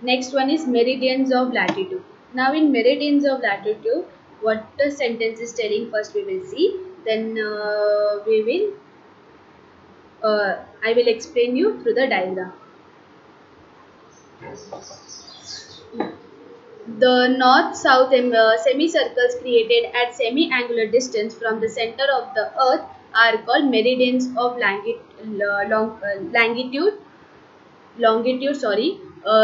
Next one is meridians of latitude. Now in meridians of latitude, what the sentence is telling, first we will see, then I will explain you through the diagram. The north-south semicircles created at semi-angular distance from the center of the Earth are called meridians of longitude.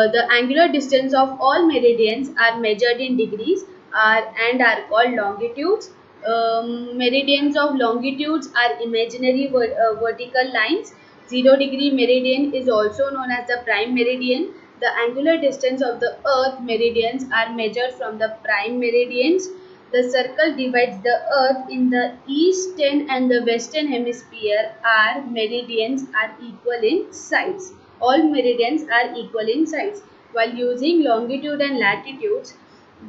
The angular distance of all meridians are measured in degrees and are called longitudes. Meridians of longitudes are imaginary vertical lines. 0 degree meridian is also known as the prime meridian. The angular distance of the earth meridians are measured from the prime meridians. The circle divides the earth in the eastern and the western hemisphere. Are meridians are equal in size. All meridians are equal in size. While using longitude and latitudes,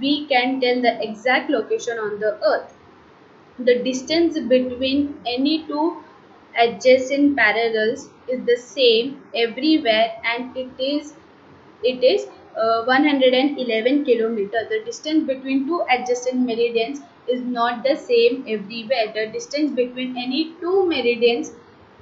we can tell the exact location on the earth. The distance between any two adjacent parallels is the same everywhere, and it is 111 kilometer. The distance between two adjacent meridians is not the same everywhere. The distance between any two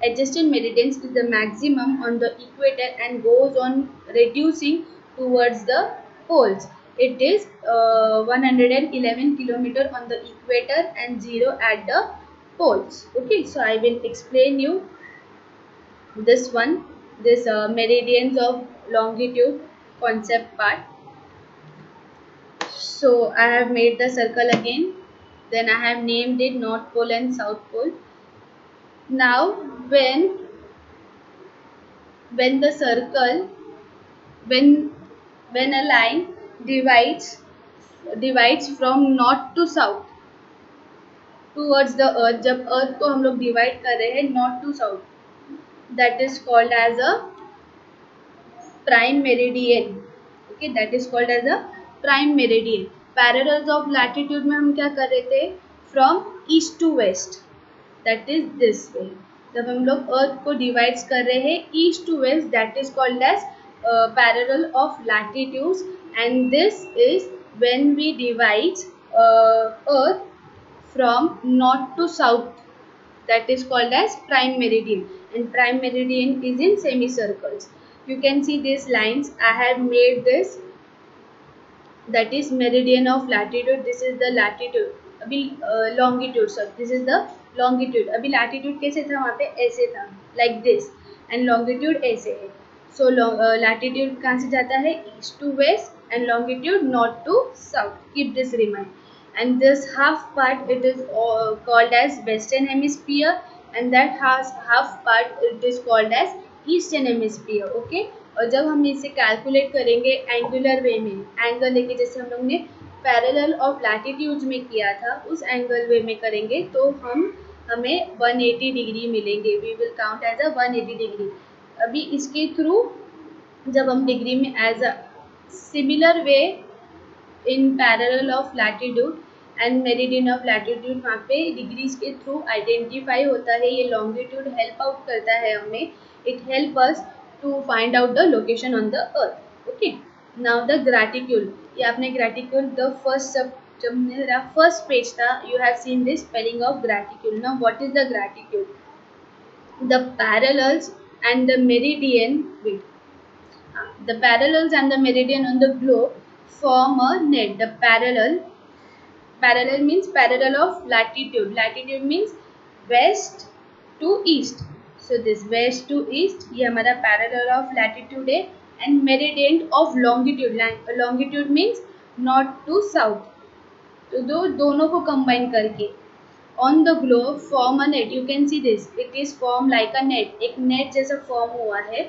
adjacent meridians is the maximum on the equator and goes on reducing towards the poles. It is 111 kilometer on the equator and 0 at the poles. Okay, so I will explain you this one, this meridians of longitude concept part. So I have made the circle again, then I have named it north pole and south pole. Now when the circle, when when a line divides from north to south towards the earth, जब earth को हम लोग divide कर रहे हैं north to south, that is called as a prime meridian. Okay, that is called as a prime meridian. Parallels of latitude में हम क्या कर रहे थे, from east to west, that is this way. जब हम लोग अर्थ को डिवाइड कर रहे हैं east to west, that is called as parallel of latitudes. And this is when we divide earth from north to south, that is called as prime meridian, and prime meridian is in semicircles. You can see these lines. I have made this, that is meridian of latitude. This is the latitude. अभी longitude, sir this is the longitude. अभी latitude कैसे था, वहाँ पे ऐसे था, like this, and longitude ऐसे है. So latitude कहाँ से जाता है, east to west, and longitude north to south. Keep this in mind. And this half part, it is called as western hemisphere, and that half part, it is called as eastern hemisphere. Okay. और जब हम इसे calculate करेंगे angular वे में, angle लेके, जैसे हम लोग ने पैरेलल ऑफ लैटिट्यूड्स में किया था, उस एंगल वे में करेंगे तो हमें 180 डिग्री मिलेंगे. We will count as a 180 degree. अभी इसके थ्रू जब हम डिग्री में as a similar way in parallel of latitude and meridian of latitude, वहाँ पे डिग्रीज के थ्रू आइडेंटिफाई होता है. ये लॉन्गिट्यूड हेल्प आउट करता है हमें. It help us to find out the location on the earth. Okay. Now the graticule. ये आपने ग्रैटिक्यूल द फर्स्ट, जब मेरा फर्स्ट पेज था, you have seen this spelling of graticule. Now what is the graticule? The parallels and the meridian, the parallels and the meridian on the globe form a net. The parallel means parallel of latitude. Latitude means west to east. So this west to east, ये हमारा parallel of latitude है. And meridian of longitude. Longitude means north to south. तो दोनों को combine करके on the globe form a net. You can see this. It is formed like a net. एक net जैसा form हुआ है.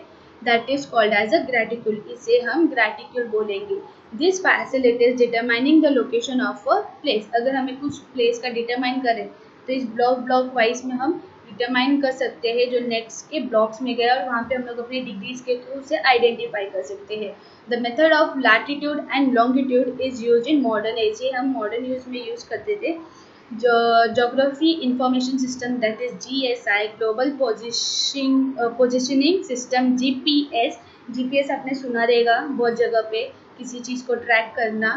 That is called as a graticule. इसे हम graticule बोलेंगे. This facilitates determining the location of a place. अगर हमें कुछ place का determine करें तो इस block wise में हम determine कर सकते हैं जो nets के blocks में गया, और वहाँ पे हम लोग अपने degrees के through से identify कर सकते हैं. The method of latitude and longitude is used in modern age. ये हम modern use में use करते थे. Geography Information System, that is GSI, Global Positioning System, GPS, GPS आपने सुना रहेगा बहुत जगह पे, किसी चीज़ को ट्रैक करना,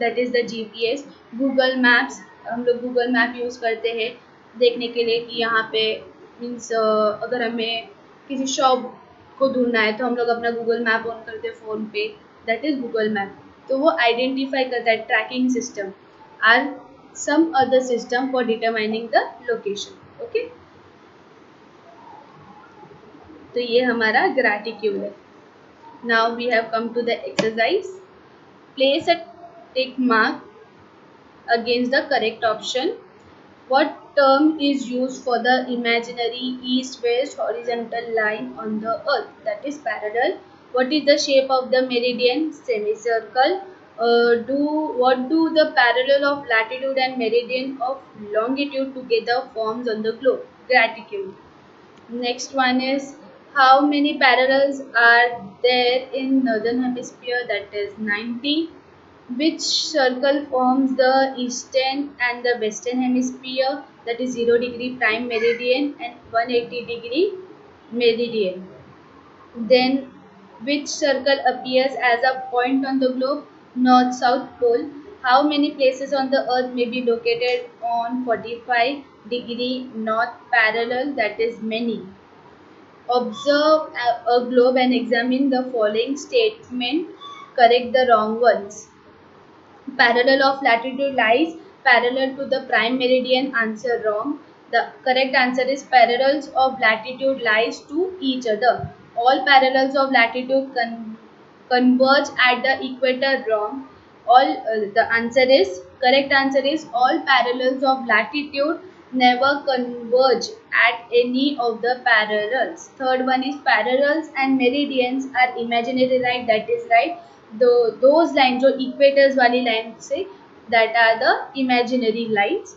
that is the GPS. Google maps, हम लोग गूगल मैप यूज़ करते हैं देखने के लिए कि यहाँ पे मीन्स अगर हमें किसी शॉप को ढूंढना है तो हम लोग अपना गूगल मैप ऑन करते हैं फ़ोन पे, दैट इज़ गूगल मैप। तो वो आइडेंटिफाई करता है, tracking system or some other system for determining the location. Okay, तो ये हमारा ग्रैटिट्यूड है। Now we have come to the exercise. Place a tick mark against the correct option. What term is used for the imaginary east-west horizontal line on the earth? That is parallel. What is the shape of the meridian? Semicircle. What do the parallel of latitude and meridian of longitude together forms on the globe? Gratitude. Next one is how many parallels are there in northern hemisphere? That is 90. Which circle forms the eastern and the western hemisphere? That is 0 degree prime meridian and 180-degree meridian. Then which circle appears as a point on the globe? North South pole. How many places on the earth may be located on 45-degree north parallel? That is many. Observe a globe and examine the following statement. Correct the wrong ones. Parallel of latitude lies parallel to the prime meridian. Answer wrong. The correct answer is parallels of latitude lies to each other. All parallels of latitude converge at the equator. Wrong. All the answer is correct answer is all parallels of latitude never converge at any of the parallels. Third one is parallels and meridians are imaginary, right? That is right. Those lines जो equators वाली line से, that are the imaginary lines,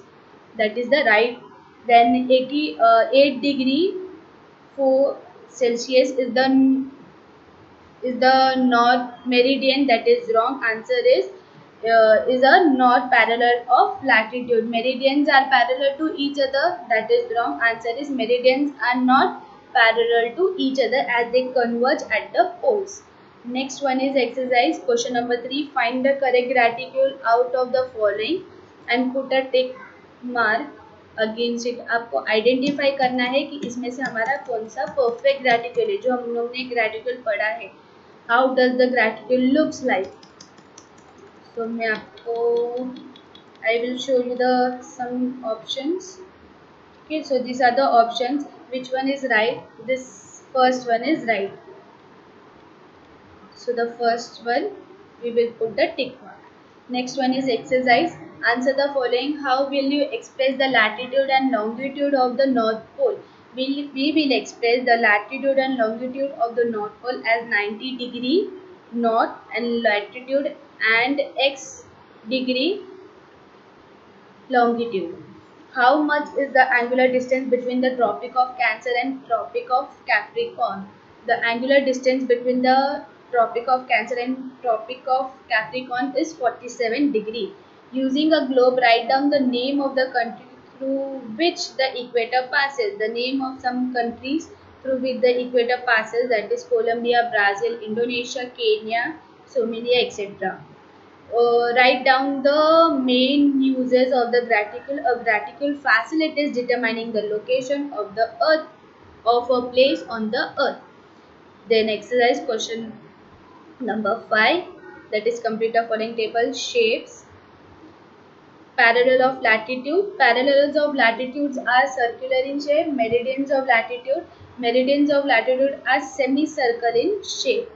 that is the right. Then 8 degree 4 Celsius is the north meridian. That is wrong. Answer is a not parallel of latitude. Meridians are parallel to each other. That is wrong. Answer is meridians are not parallel to each other as they converge at the poles. Next one is exercise question number 3. Find the correct gratitude out of the following and put a tick mark against it. आपको identify करना है कि इसमें से हमारा कौन सा perfect gratitude है, जो हम लोग ने ग्रैटिट्यूड पढ़ा है। How does the gratitude looks like? तो मैं आपको I will show you the some options. Okay, so this are the options, which one is right? This first one is right. So the first one we will put the tick mark. Next one is exercise. Answer the following. How will you express the latitude and longitude of the North Pole? We will express the latitude and longitude of the North Pole as 90-degree north and latitude and x degree longitude. How much is the angular distance between the Tropic of Cancer and Tropic of Capricorn? The angular distance between the Tropic of Cancer and Tropic of Capricorn is 47 degree. Using a globe, write down the name of the country through which the equator passes. The name of some countries through which the equator passes, that is Colombia, Brazil, Indonesia, Kenya, Somalia, etc. Write down the main uses of the graticule. A graticule facilitates determining the location of the earth, of a place on the earth. Then exercise question number 5, that is complete the following table. Shapes. Parallel of latitude. Parallels of latitudes are circular in shape. Meridians of latitude are semicircle in shape.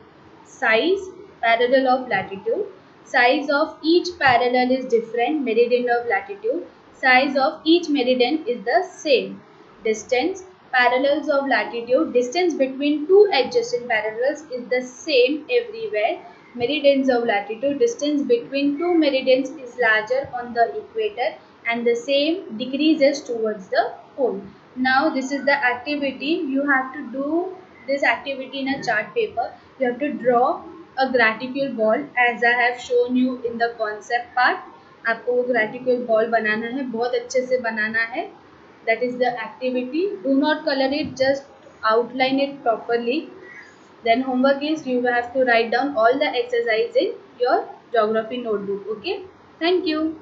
Size. Parallel of latitude. Size of each parallel is different. Meridian of latitude. Size of each meridian is the same. Distance. Parallels of latitude. Distance between two adjacent parallels is the same everywhere. Meridians of latitude. Distance between two meridians is larger on the equator and the same decreases towards the pole. Now this is the activity. You have to do this activity in a chart paper. You have to draw a graticule ball as I have shown you in the concept part. आपको वो ग्रैटिक्यूल ball बनाना है, बहुत अच्छे से बनाना है. That is the activity. Do not color it, just outline it properly. Then homework is you have to write down all the exercise in your geography notebook. Okay. Thank you.